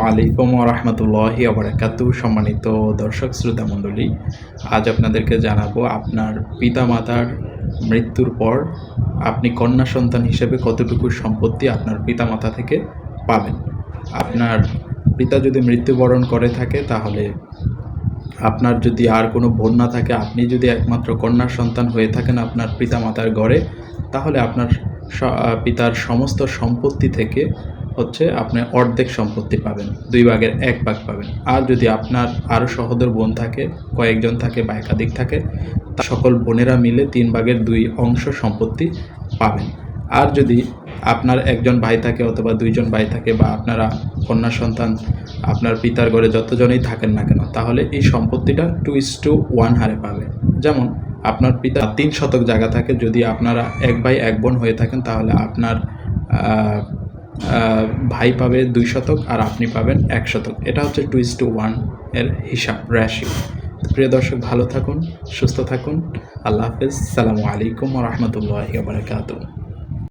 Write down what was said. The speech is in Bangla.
আলাইকুম ওয়া রাহমাতুল্লাহি ওয়া বারাকাতুহু। সম্মানিত দর্শক শ্রোতা মণ্ডলী, আজ আপনাদেরকে জানাবো আপনার পিতামাতার মৃত্যুর পর আপনি কন্যা সন্তান হিসেবে কতটুকু সম্পত্তি আপনার পিতামাতা থেকে পাবেন। আপনার পিতা যদি মৃত্যুবরণ করে থাকে, তাহলে আপনার যদি আর কোনো বোন না থাকে, আপনি যদি একমাত্র কন্যা সন্তান হয়ে থাকেন আপনার পিতামাতার ঘরে, তাহলে আপনার পিতার সমস্ত সম্পত্তি থেকে আপনি অর্ধেক সম্পত্তি পাবেন, 2 ভাগের 1 ভাগ পাবেন। আর যদি আপনার আরও সহোদর বোন থাকে, কয়েকজন থাকে বা একাধিক থাকে, তা সকল বোনেরা মিলে 3 ভাগের 2 অংশ সম্পত্তি পাবেন। আর যদি আপনার একজন ভাই থাকে অথবা 2 জন ভাই থাকে, বা আপনারা কন্যা সন্তান আপনার পিতার ঘরে যতজনেই থাকেন না কেন, তাহলে এই সম্পত্তিটা 2:1 হারে পাবে। যেমন আপনার পিতা 3 শতক জায়গা থাকে, যদি আপনারা 1 ভাই 1 বোন হয়ে থাকেন, তাহলে আপনার ভাই পাবে 2 শতক আর আপনি পাবেন 1 শতক। এটা হচ্ছে 2:1 এর হিসাব, রেশিও। প্রিয় দর্শক, ভালো থাকুন, সুস্থ থাকুন। আল্লাহ হাফেজ। আসসালামু আলাইকুম ওয়া রাহমাতুল্লাহি ওয়া বারাকাতুহু।